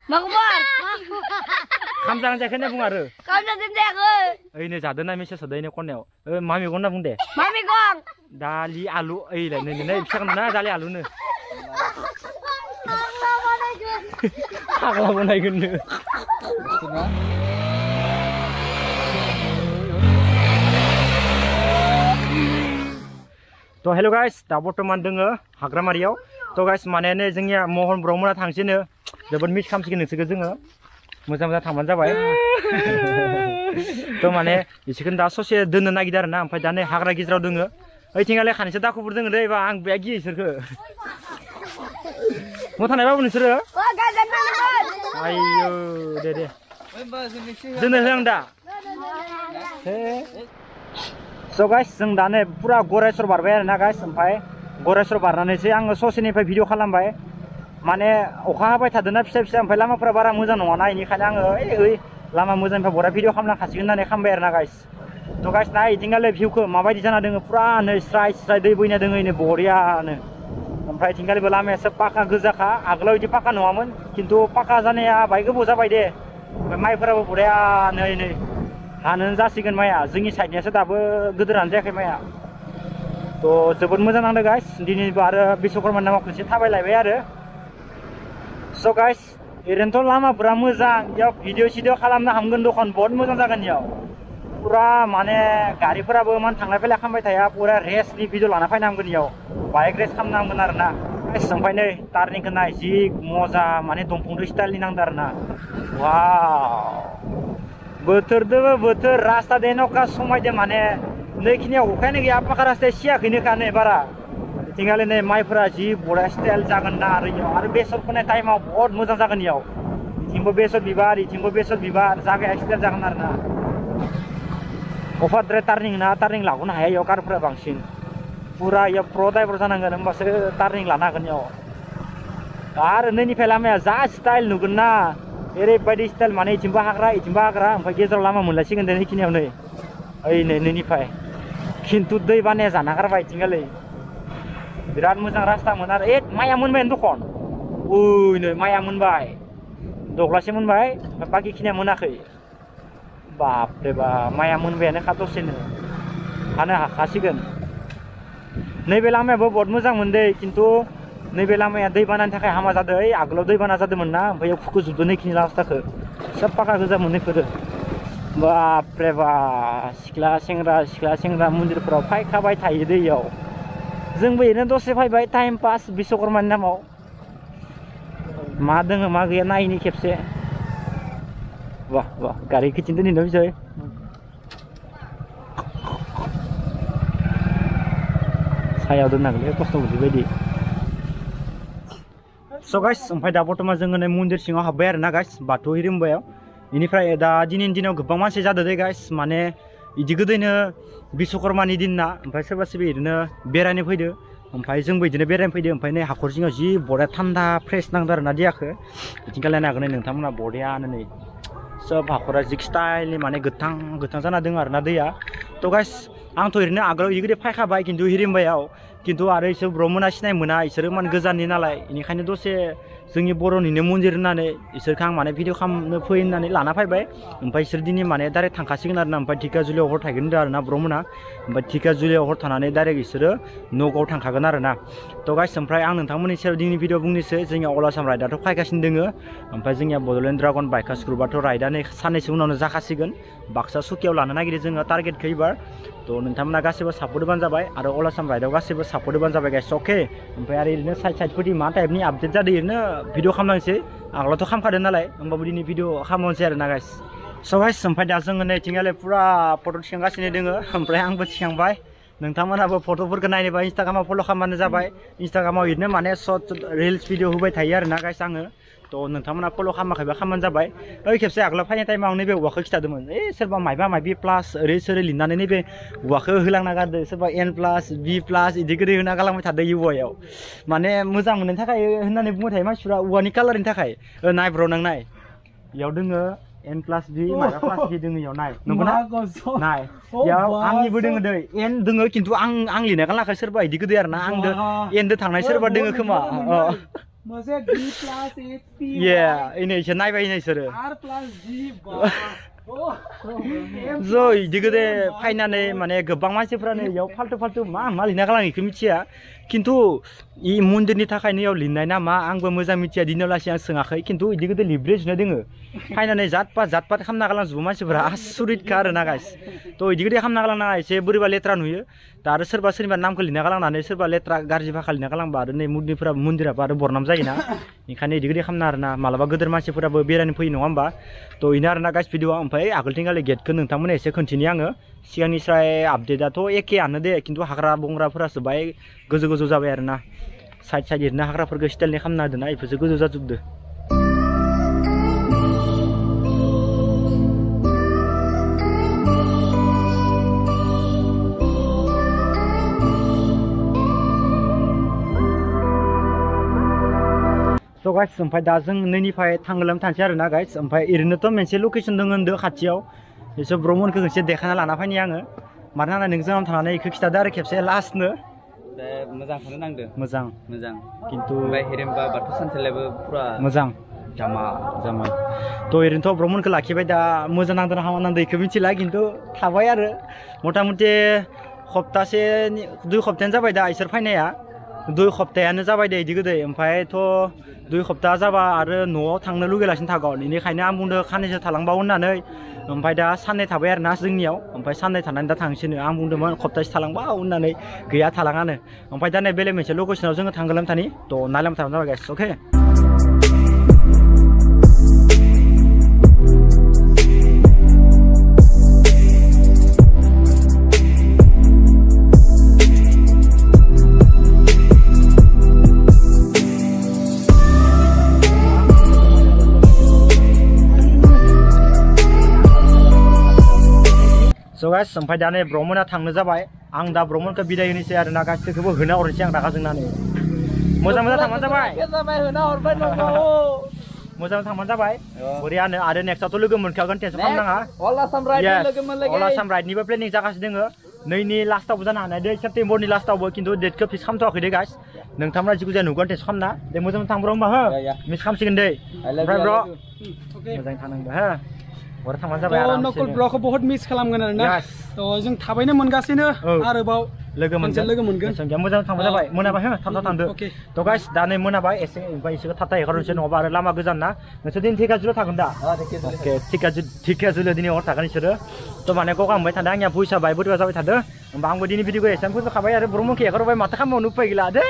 Makbar. Kamjang jaket nih bungaru. Kamjang jaket. Ini jatuh nih mesej sudah ini konel. Mami kona bung deh. Mami kong. Dali alu. Lah nih bisa kena dali alu nih. Akla mau naik gunung. To hello guys, da बर्तमान दोङो हाग्रामारियाव. To guys माने नै जोंनिया महन ब्रह्मना थांसिनो जोबोद miss खालामसिगोन नोंसोरखौ जोङो मोजां थांबानो जाबाय. To माने इसोरखौ दा ससे दोननो नागिरदों आरोना ओमफ्राय दा नै हाग्रा गेजेराव दोङो. ओइथिंगाले खानैसो दाखुफोर दोङो दै बा आं बे गियो इसोरखौ. mau थानाय बाबु नोंसोरो? आयौ दे दोननो होआं दा. So guys जों दा नै पुरा गरायसर बारबाय आरोना guys ओमफ्राय गरायसर बारनानैसो आङो ससेनिफ्राय भिडिअ खालामबाय माने अखा हाबाय थादोंना फिसा फिसा ओमफ्राय लामाफोरा बारा मोजां नङाना बेनिखायनो आङो ओइ लामा मोजांनिफ्राय बरा भिडिअ खालामना खासिगोन होननानै खालामबाय आरोना guys. To guys ना इथिंगाले भिउखौ माबायदि जाना दोङो पुरा नै स्राय स्राय दै बोहैना दोङो नै बरियानो. ओमफ्राय इथिंगालेबो लामायासो पाका गोजाखा आगोलाव इदि पाका नङामोन खिन्थु पाका जानाया बाय गोबाव जाबाय दे. ओमफ्राय माइफोराबो बरिया नै हानो जासिगोन माइया जोंनि साइडनियासो दाबो गोदोरानो जायाखै माइया. तो जोबोद मोजां नांदों गाइस दिनैबो आरो बिश्वकर्मा नामाव खनसे थाबायलायबाय आरो. So guys ओरैनोथ' लामाफोरा मोजां इयाव भिडिअ सिडिअ खालामनो हामगोन दखन बहुत मोजां जागोन इयाव पुरा माने गारिफोराबो मान थांलाय फैलाय खालामबाय थाया पुरा रेसनि भिडिअ लाना फैनो हामगोन इयाव बाइक रेस खालामनो हामगोन आरोना. ओमफ्राय नै टार्निंखौ नाय जि मजा माने दंफांदो स्टाइलनि नांदों आरोना. वाव बोथोरदोबो बोथोर रास्ता देनका समायदो माने नैखिनियाव अखायानो गैया पाका रास्ताया सियाखैनोखा नै बारा. इथिंगाले नै माइफोरा जि बरिया स्टाइल जागोन ना आरो इयाव आरो बेसर फोनाय टाइमाव बहुत मोजां जागोन इयाव. इथिंबो बेसर बिबार जागाया स्टाइल जागोन आरोना. अफाद्राय टार्निं ना टार्निं लागनो हाया इयाव कारफोरा बांसिन पुरा इयाव प्र ड्राइभार जानांगोन होमबासो टार्निं लानो हागोन इयाव. आरो नैनिफ्राय लामाया जा स्टाइल नुगोन ना ओरैबायदि स्टाइल माने इथिंबो हाग्रा ओमफ्राय गेजेराव लामा मोनलायसिगोन दे नैखिनियाव नै ओइ नै नैनिफ्राय खिन्थु दै बानाया जाना गारबाय इथिंगालै बिराद मोजां रास्तामोन आरो माइया मोनबायानो दखन ओइ नै माइया मोनबाय दग्लासे मोनबाय ओमफ्राय बाखि खिनिया मोनाखै. बाप रे बा माइया मोनबायानो दसेनो हानो हाखासिगोन. नैबे लामायाबो बहुत मोजां मोनदे खिन्थु नैबे लामाया दैबानानि थाखाय हामा जादों. आगोलाव दैबाना जादोंमोन ना ओमफ्राय फुखोजोबदों नैखिनि रास्ताखौ सब पाका गोजा मोननायफोरो. बाप रे बा सिख्ला सेंग्रा मन्दिरफोराव फायखाबाय थायो दैयाव जोंबो ओरैनो दसे फैबाय टाइम पास बिश्वकर्मानि नामाव मा दोङो मा गैया नायनि खेबसे. वाह वाह गारि खिथिं दोनहैनो बिजय सायाव दोननांगोनलै खस्थ' मोनैबायदि. So guys ओमफ्राय दा बर्तमान जोङो नै मन्दिर सिङाव हाबबाय आरोना गाइस बाथौ हिरिम्बायाव. बेनिफ्राय दा दिनैनि दिनाव गोबां मानसि जादों दे गाइस माने इदि गोदैनो बिश्वकर्मानि दिन ना ओमफ्राय सोरबा इदिनो बेरायनो फैदो ओमफ्राय जोंबो इदिनो बेरायनो फैदो. ओमफ्राय नै हाखर जिङाव जि बरिया थान्दा फ्रेस नांदों आरोना दैयाखौ इथिंगालायनो हागोन नै नोंथांमोना बरियानो नै सब हाखरा जिग स्टाइलनि माने गोथां जाना दङ आरोना दैया. तो गाइस आंथ' ओरैनो आगोलाव इदि फायखाबाय खिन्थु हिरिम्बायाव खिन्थु आरो इसोर ब्रह्मना सिनाय मोना इसोरो माने गोजाननि नालाय बेनिखायनो दसे जोंनि बर'निनो मन्दिर होननानै इसोरखौ आं माने भिडिअ खालामनो फै होननानै लाना फैबाय. ओमफ्राय इसोर दिनै माने डाइरेक्ट थांखासिगोन आरोना ओमफ्राय धिकाजुलियाव हर थागोन होनदों आरोना ब्रह्मना ओमफ्राय धिकाजुलियाव हर थानानै डाइरेक्ट इसोरो नगाव थांखागोन आरोना. तो गाइस ओमफ्राय आं नोंथांमोननि सायाव दिनै भिडिअ बुंनोसै जोंनिया अलासाम राइडआथ' फैगासिनो दोङो ओमफ्राय जोंनिया बड'लेण्ड ड्रागन बाइकार्स ग्रुपआथ' राइडआ नै साननैसो उनावनो जाखासिगोन बाक्सा सुकियाव लानो नागिरदों जोङो टार्गेटखौ एबार. तो नोंथांमोना गासैबो सापर्ट होबानो जाबाय आरो अलासाम राइडआव गासैबो सापर्ट होबानो जाबाय गाइस अके. ओमफ्राय आरो ओरैनो साइडफोरनि मा टाइपनि आपडेट जादों ओरैनो भिडिअ खालामलांसै आगोलावथ' खालामखादों नालाय होमबाबो दिनै भिडिअ खालामनोसै आरोना गाइस. स' गाइस ओमफ्राय दा जोङो नै इथिंगाले पुरा फट' थिखांगासिनो दोङो ओमफ्राय आंबो थिखांबाय. नोंथांमोनाबो फट'फोरखौ नायनोबा इन्स्टाग्रामाव फल' खालामबानो जाबाय. इन्स्टाग्रामाव ओरैनो माने सर्ट रिल्स भिडिअ होबाय थायो आरोना गाइस आङो. तो नोंथांमोना फल' खालामाखैबा खालामबानो जाबाय. ओइ खेबसे आगोलाव फैनाय टाइमाव आं नैबे औवाखौ खिथादोंमोन सोरबा मायबा प्लास ओरै लिरनानै नैबे औवाखौ होलांना गारदो सोरबा N+ B+ इदि गोदै होना गालांबाय थादों औवायाव माने मोजां मोननायनि थाखाय होननानै बुंबाय थायो मानसिफ्रा औवानि कालारनि थाखाय. नाय ब्र' नों नाय इयाव दोङो N+B मायबा प्लास B दोङो इयाव नाय नंगौना नाय इयाव आंनिबो दोङो दै N दोङो खिन्थु आं लिरना गालाङाखै सोरबा इदि गोदै आरोना आंदो N दो थांनाय सोरबा दोङो खोमा मोनसे D plus HP इनो इसोर नायबाय इसोरो R plus G जो इदि गोदे फायनानै माने गोबां मानसिफ्रानो इयाव फाल्तु मा लिरना गालाङो इखो मिथिया किन्तु इ मन्दिरनि थाखायनो इयाव लिरनाय ना मा आंबो मोजां मिथिया दिनावलासि आं सोङाखै किन्तु इदि गोदे लिब्रेजनो दोङो फायनानै जात पात खामना गालांजोबो मानसिफोरा आसुरितखा आरोना गाइस त इदि गोदे खामना गालांनाङा एसे बोरैबा लेथ्रा नुयो दा आरो सोरबा सोरनिबा नामखौ लिरना गालांनानै सोरबा लेथ्रा गाज्रि भाषा लिरना गालांबा आरो नै मन्दिराबो आरो बरनाम जायोना ओंखायनो इदि गोदे खामना आरोना मालाबा गोदोर मानसिफोराबो बेरायनो फैयो नङा होमबा त इनो आरोना गाइस भिडिअआ ओमफ्राय आगोलथिंगालि गेटखौ नोंथांमोना एसे खोन्थिनि आङो सिगांनिफ्राय आपडेटआथ' एखेयानो दे किन्तु हाग्रा बंग्राफोरासो बाय गोजौ जाबाय आरोना साइड एरनो हाग्राफोरखौ स्टाइलनि खालामना होदोंना इफोरसो गोजौ जाजोबदो So guys, ओमफ्राय दा जों नैनिफ्राय थांगोलाम थांसै आरोना गाइस ओमफ्राय ओरैनोथ' मोनसे लकेसन दङ होनदो खाथियाव एसे ब्रह्मनखौ खनसे देखायना लाना फैनि आङो मानो होनना नोंजों थांनानै इखौ खिथादो आरो खेबसे लास्टनो मोजांखौनो नांदो मोजां किन्तु ओमफ्राय हिरिम्बा बाथौ सानसेलाबो पुरा मोजां जामा त' ओरैनोथ' ब्रह्मनखौ लाखिबाय दा मोजां नांदों ना हामा नांदों इखौ मिथिला किन्तु थाबाय आरो मथा मथि सप्तासेनि 2 सप्तायानो जाबाय दा इसोर फैनाया 2 सप्तायानो जाबाय दे इदि गोदै ओमफ्रायथ' 2 सप्ता जाबा आरो न'आव थांनो लुगैगासिनो थागोन बेनिखायनो आं बुंदों साननैसो थालांबावो होननानै ओमफ्राय दा साननै थाबाय आरोना जोंनियाव ओमफ्राय साननै थानानै दा थांसैनो आं बुंदोंमोन सप्तासे थालांबाव होननानै गैया थालाङानो ओमफ्राय दा नै बेलेग मोनसे लकेसनाव जोङो थांगोलाम थानि त' नायलाम थाबानो जाबाय गाइस अके So guys, ओमफ्राय दा नै ब्रह्मना थांनो जाबाय आं दा ब्रह्मनखौ बिदाय होनोसै आरोना गासैखौबो होना हरनोसै आं रागा जोंनानै मोजां थांबानो जाबाय मोजां थांबानो जाबाय बरियानो आरो नेक्स्टआवथ' लोगो मोनखागोन टेनसन खालामनाङा अला साम राइडनिबो प्लेनिं जागासिनो दोङो नैनि लास्टआवबो जानो हानाय दे सेप्तेम्बरनि लास्टआवबो किन्तु डेटखौ फिक्स खालामथ'वाखै दे गाइस नोंथांमोना जिखु जाया नुगोन टेनसन खालामना दे मोजां थां ब्र' होमबा हो मिस खालामसिगोन दे ओमफ्राय ब्र' मोजां थानांगौ हो नकुल ब्र'खौ बहुत मिस खालामगोन आरोना त' जों थाबैनो मोनगासिनो आरोबाव लोगो मोनगोन मोजां थांबा जाबाय मोनाबाय हो थाब थांदो त' गाइस दा नै मोनाबाय एसे ओमफ्राय इसोरखौ थाब हेगारनोसै नङाबा आरो लामा गोजान ना नोंसोर दिनै थिकाजुलियाव थागोन दा अके थिकाजुलियाव दिनै हर थागोन इसोरो त' माने गगा मोनबाय थादों आंनिया भइसआ बाय बोरैबा जाबाय थादों होमबा आंबो दिनै भिडिअखौ एसेबां फोजोबखाबाय आरो ब्रह्मखौ हेगारबाय माथो खालामबावनो उपाय गैला दे